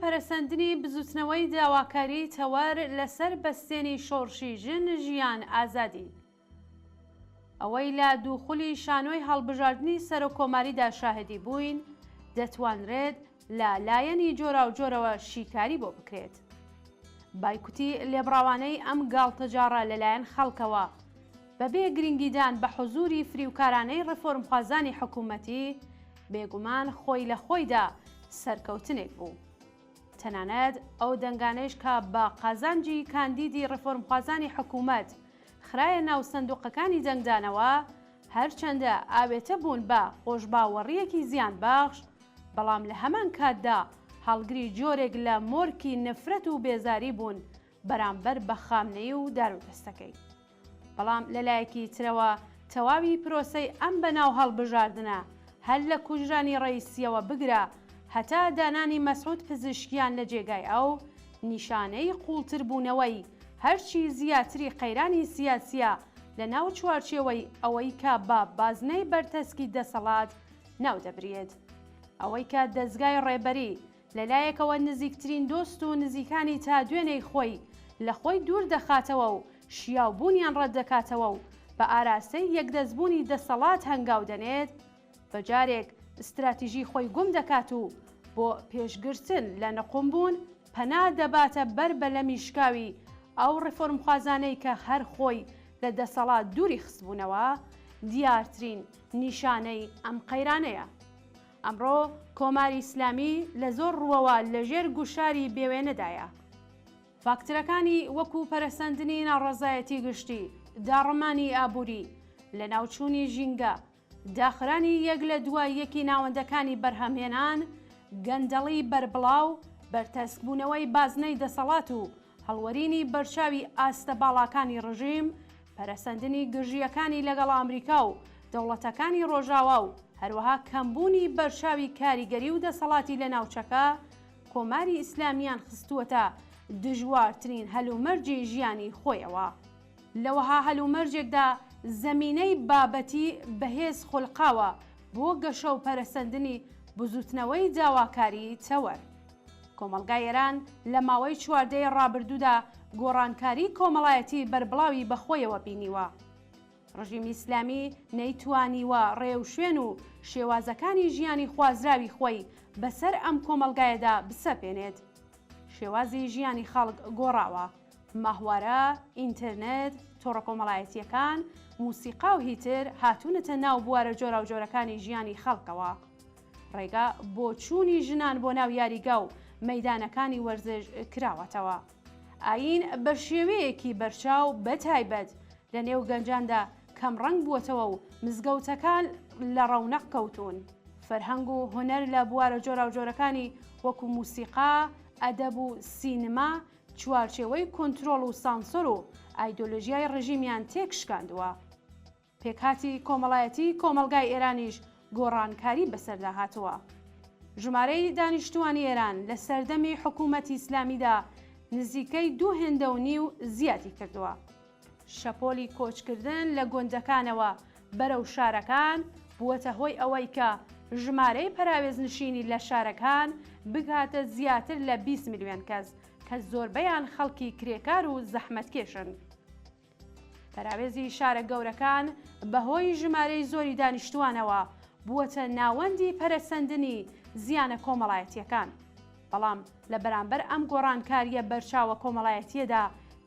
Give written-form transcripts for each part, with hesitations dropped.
پەرەسەندنی بزوتنەوەی داواکاری تەوەر لەسەر بەستێنی شۆڕشی ژن ژیان ئازادی. ئەوەی لە دووخولی شانۆی هەڵبژاردننی سەرۆکۆماریدا شاهدی بووین دەتوانرێت لە لایەنی جۆرا و جۆرەوە شیکاری بۆ بکرێت. بایکوتی لێبڕاوانەی ئەم گاڵتەجاڕە لەلایەن خەڵکەوە بەبێ گرنگیدان بە حوزوری فریوکارانەی ڕفۆرمخوازانی حکوومەتی بێگومان خۆی لە خۆیدا سەرکەوتنێک بوو. تەنانەت ئەو دەنگانەیش کە بە قازانجی کاندیدی ڕفۆرمخوازانی حکوومەت خرایە ناو سندوقەکانی دەنگدانەوە هەرچەندە ئاوێتە بوون بە خۆشباوەڕیەکی زیان بەخش، بەڵام لە هەمان کاتدا هەڵگری جۆرێک لە مۆرکی نفرەت و بێزاری بوون بەرامبەر بە خامنەی و دارودەستەکەی. بەڵام لەلایەکی ترەوە تەواوی پرۆسەی ئەم بەناو هەڵبژاردنە هەر لە کوژرانی ڕئیسیەوە بگرە هەتا دانانی مەسعود پزیشکیان لە جێگای ئەو نیشانەی قوڵتر بوونەوەی هەرچی زیاتری قەیرانی سیاسیە لە ناو چوارچێوەی ئەوەی کە بە بازنەی بەرتەسکی دەسەڵات ناو دەبرێت. ئەوەی کە دەستگای ڕێبەری لەلایەکەوە نزیکترین دۆست و نزیکانی تا دوێنەی خۆی لە خۆی دوور دەخاتەوە و شیاوبوونیان ڕەت دەکاتەوە و بە ئاراستەی یەکدەستبوونی دەسەڵات هەنگاو دەنێت، بەجارێک استراتیژی خۆی گوم دەکات و بۆ پێشگرتن لە نەقومبوون پەنا دەباتە بەر بە لە میشکاوی ئەو ڕفۆرمخوازانەی کە هەر خۆی لە دەسەڵات دووری خستبوونەوە دیارترین نیشانەی ئەم قەیرانەیە. ئەمڕۆ کۆماری ئیسلامی لە زۆر ڕووەوە لەژێر گوشاری بێوێنەدایە. فاکتەرەکانی وەکو پەرەسەندنی ناڕەزایەتی گشتی، داڕەمانی ئابووری، لە ناوچوونی ژینگە، داخرانی یەک لە دوای یەکی ناوەندەکانی بەرهەمهێنان، گەندەڵی بەربڵاو، بەرتەسکبوونەوەی بازنەی دەسەڵات و هەڵوەرینی بەرچاوی ئاستە باڵاکانی ڕژیم، پەرەسەندنی گژیەکانی لەگەڵ ئەمریکا و دەوڵەتەکانی ڕۆژاوا و هەروەها کەمبوونی بەرچاوی کاریگەری و دەسەڵاتی لە ناوچەکە کۆماری ئیسلامیان خستووەتە دژوارترین هەلومەرجی ژیانی خۆیەوە. لەوەها هەلومەرجێکدا زەمینەی بابەتی بەهێز خولقاوە بۆ گەشە و پەرەسەندنی بزوتنەوەی داواکاری تەوەر. کۆمەلگای ئێران لە ماوەی چواردەی ڕابردوودا گۆڕانکاری کۆمەڵایەتی بەربڵاوی بەخۆیەوە بینیوە. ڕژیمی ئیسلامی نەیتوانیوە ڕێو شوێن و شێوازەکانی ژیانی خوازراوی خۆی بەسەر ئەم کۆمەلگایەدا بسەپێنێت. شێوازی ژیانی خەڵک گۆڕاوە. ماهوارە، ئینتەرنێت، تۆڕە کۆمەڵایەتیەکان، موسیقا و هیتر هاتوونەتە ناو بوارە جۆرا و جۆرەکانی ژیانی خەڵکەوە. ڕێگا بۆ چوونی ژنان بۆ ناو یاریگا و مەیدانەکانی وەرزش کراوەتەوە. ئاین بە شێوەیەکی بەرچاو بەتایبەت لە نێو گەنجاندا کەمڕەنگ بووەتەوە و مزگەوتەکان لە ڕەونەق کەوتون. فەرهەنگ و هونەر لە بوارە جۆرا و جۆرەکانی وەکو موسیقا، ئەدەب و سینما چوارچێوەی کۆنترۆڵ و سانسۆر و ئایدۆلۆژیای ڕژیمیان تێکشکاندووە. پێکهاتی کۆمەڵایەتی کۆمەلگای ئێرانیش گۆڕانکاری بەسەردا هاتووە. ژمارەی دانیشتوانی ئێران لە سەردەمی حکوومەتی ئیسلامیدا نزیکەی 2.5 زیاتی کردووە. شەپۆلی کۆچکردن لە گۆندەکانەوە بەرەو شارەکان بووەتە هۆی ئەوەی کە ژمارەی پەراوێزنشینی لە شارەکان بگاتە زیاتر لە 20 ملیۆن کەس کە زۆربەیان خەڵکی کرێکار و زەحمەتکێشن. پەراوێزی شارە گەورەکان بەهۆی ژمارەی زۆری دانیشتوانەوە بووەتە ناوەندی پەرەسەندنی زیانە کۆمەڵایەتیەکان. بەڵام لە بەرامبەر ئەم گۆڕانکاریە بەرچاوە کۆمەڵایەتیەدا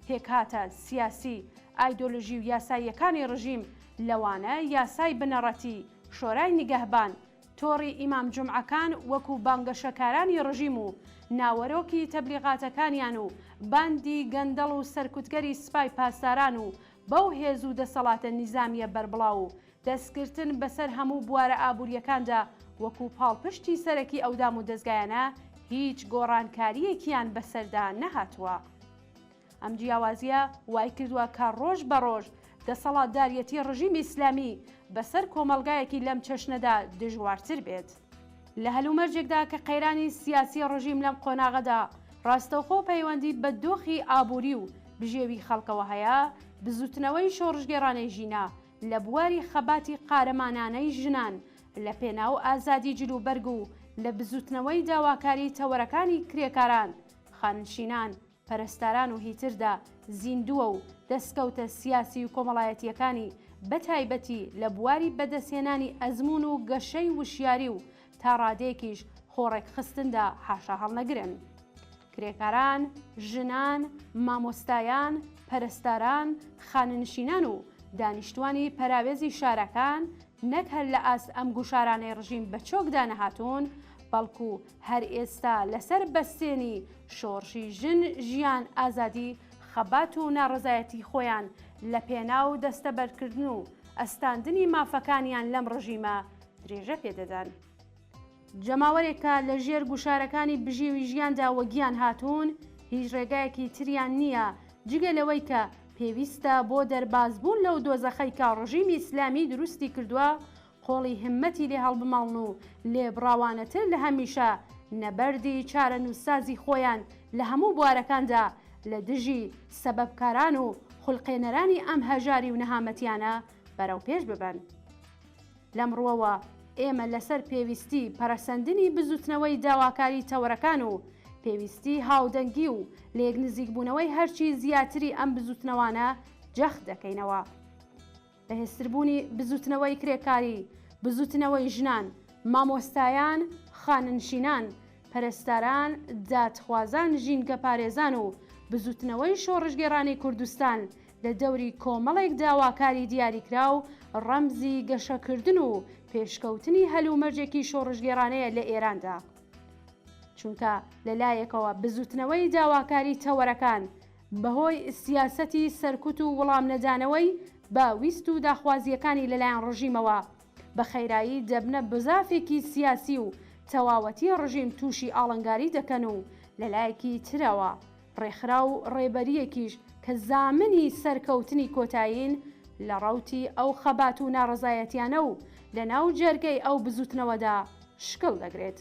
پێکهاتە سیاسی، ئایدۆلۆژی و یاساییەکانی ڕژیم لەوانە یاسای بنەڕەتی، شۆرای نیگەهبان، تۆڕی ئیمام جومعەکان وەکو بانگەشەکارانی ڕژیم و ناوەرۆکی تەبلیغاتەکانیان و باندی گەندەڵ و سەرکوتگەری سپای پاسداران و بەو هێز و دەسەڵاتە نیزامیە بەربڵاو و دەستگرتن بەسەر هەموو بوارە ئابوووریەکاندا وەکو پاڵپشتی سەرەکی ئەودام و دەستگایانە هیچ گۆڕانکاریەکیان بەسەردا نەهاتووە. ئەم جیاوازیە وای کردووە کە ڕۆژ بە ڕۆژ دەسەڵاتداریەتی ڕژیمی ئیسلامی بەسەر کۆمەلگایەکی لەم چەشنەدا دژوارتر بێت. لە هەلومەرجێکدا کە قەیرانی سیاسی ڕژیم لەم قۆناغەدا ڕاستەوخۆ پەیوەندی بە دۆخی ئابووری و بژێوی خەڵکەوە هەیە، بزوتنەوەی شۆڕژگێڕانەی ژینە لە بواری خەباتی قارەمانانەی ژنان لە پێناو ئازادی جلوبەرگ و لە بزوتنەوەی داواکاری تەوەرەکانی کرێکاران، خانشینان، پەرستاران و هیتردا زیندووە و دەستکەوتە سیاسی و کۆمەڵایەتیەکانی بە تایبەتی لە بواری بەدەستهێنانی ئەزمون و گەشەی وشیاری و تا ڕادەیەکیش خۆڕێکخستندا حاشا هەڵنەگرن. کرێکاران، ژنان، مامۆستایان، پەرستاران، خاننشینان و دانیشتوانی پەراوێزی شارەکان نەک هەر لە ئاست ئەم گوشارانەی ڕژیم بە چۆکدا نەهاتوون، بەڵکو هەر ئێستا لەسەر بەستێنی شۆڕشی ژن، ژیان، ئازادی، خەبات و ناڕزایەتی خۆیان لە پێناو دەستەبەرکردن و ئەستاندنی مافەکانیان لەم ڕژیمە درێژە پێدەدەن. جەماوەرێکە لە ژێر گوشارەکانی بژێوی ژیاندا وەگیان هاتوون، هیچ ڕێگایەکی تریان نییە جگە لەوەی کە پێویستە بۆ دەربازبوون لەو دۆزەخەی کە ڕژیمی ئیسلامی دروستی کردووە قۆڵی همەتی لێ هەڵبماڵن و لێبڕاوانەتر لە هەمیشە نەبەردی چارەنووسسازی خۆیان لە هەموو بوارەکاندا لە دژی سەبەبکاران و خوڵقێنەرانی ئەم هەژاری و نەهامەتیانە بەرەو پێش ببەن. لەمڕۆوە ئێمە لەسەر پێویستی پەرەسەندنی بزوتنەوەی داواکاری تەوەرەکان و پێویستی هاودەنگی و لە یەک نزیکبوونەوەی هەرچی زیاتری ئەم بزوتنەوانە جەخت دەکەینەوە. بەهێزتربوونی بزوتنەوەی کرێکاری، بزوتنەوەی ژنان، مامۆستایان، خاننشینان، پەرستاران، دادخوازان، ژینگە پارێزان و بزوتنەوەی شۆڕژگێڕانی کوردستان لە دەوری کۆمەڵێک داواکاری دیاریکرا و ڕەمزی گەشەکردن و پێشکەوتنی هەلومەرجێکی شۆڕژگێڕانەیە لە ئێراندا. چونکە لەلایەکەوە بزوتنەوەی داواکاری تەوەرەکان بەهۆی سیاسەتی سەرکوت و وەڵام نەدانەوەی بە ویست و داخوازیەکانی لەلایەن ڕژیمەوە بە خەیرایی دەبنە بزافێکی سیاسی و تەواوەتی ڕژیم تووشی ئاڵنگاری دەکەن و لەلایەکی ترەوە ڕێکخرا و ڕێبەریەکیش کە زامنی سەرکەوتنی کۆتایین لە ڕەوتی ئەو خەبات و ناڕزایەتیانە و لە ناو جەرگەی ئەو بزوتنەوەدا شکل دەگرێت.